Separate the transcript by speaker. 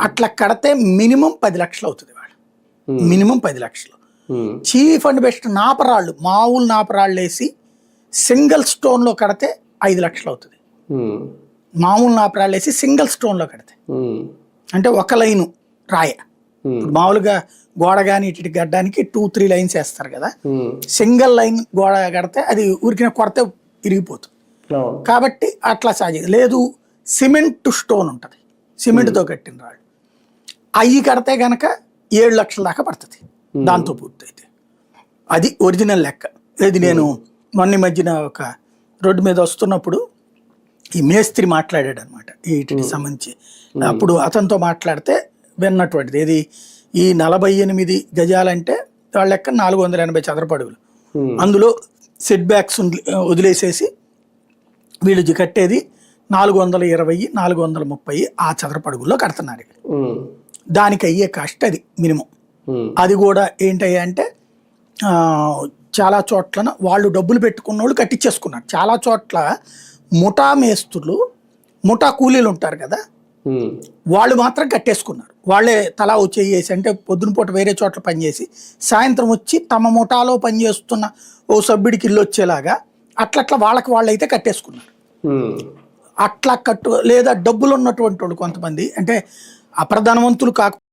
Speaker 1: అట్లా కడితే మినిమం 10 లక్షలు అవుతుంది వాడు, మినిమం 10 లక్షలు. చీప్ అండ్ బెస్ట్ నాపరాళ్ళు, మామూలు నాపరాళ్ళు వేసి సింగిల్ స్టోన్లో కడితే 5 లక్షలు అవుతుంది. మామూలు నాపరాళ్ళు వేసి సింగిల్ స్టోన్లో కడితే, అంటే ఒక లైను రాయ. మామూలుగా గోడ కానీ ఇటు గడ్డానికి 2-3 లైన్స్ వేస్తారు కదా, సింగిల్ లైన్ గోడ కడితే అది ఊరికిన కొడితే ఇరిగిపోతుంది. కాబట్టి అట్లా సాధ్యం లేదు. సిమెంట్ స్టోన్ ఉంటుంది, సిమెంట్తో కట్టిన రాళ్ళు, అవి కడితే కనుక 7 లక్షల దాకా పడుతుంది దాంతో పూర్తయితే. అది ఒరిజినల్ లెక్క. ఇది నేను మొన్న మధ్యన ఒక రోడ్డు మీద వస్తున్నప్పుడు ఈ మేస్త్రి మాట్లాడాడు అనమాట వీటికి సంబంధించి. అప్పుడు అతనితో మాట్లాడితే విన్నటువంటిది ఏది, ఈ 48 గజాలంటే వాళ్ళ లెక్క 480 చదరపు అడుగులు, అందులో సెట్ బ్యాక్స్ వదిలేసేసి వీళ్ళు కట్టేది 420, 430 ఆ చదరపు అడుగుల్లో కడుతున్నారు. దానికి అయ్యే కాస్ట్ అది మినిమం. అది కూడా ఏంటయ్యా అంటే చాలా చోట్ల వాళ్ళు డబ్బులు పెట్టుకున్న వాళ్ళు కట్టించేసుకున్నారు. చాలా చోట్ల ముఠా మేస్తులు, ముఠా కూలీలు ఉంటారు కదా, వాళ్ళు మాత్రం కట్టేసుకున్నారు. వాళ్ళే తలా వచ్చేసి, అంటే పొద్దున పూట వేరే చోట్ల పనిచేసి సాయంత్రం వచ్చి తమ ముఠాలో పనిచేస్తున్న ఓ సభ్యుడికి ఇల్లు వచ్చేలాగా అట్లట్లా వాళ్ళకి వాళ్ళైతే కట్టేసుకున్నారు. అట్లా లేదా డబ్బులు ఉన్నటువంటి వాళ్ళు కొంతమంది, అంటే అప్రధనవంతులు కాక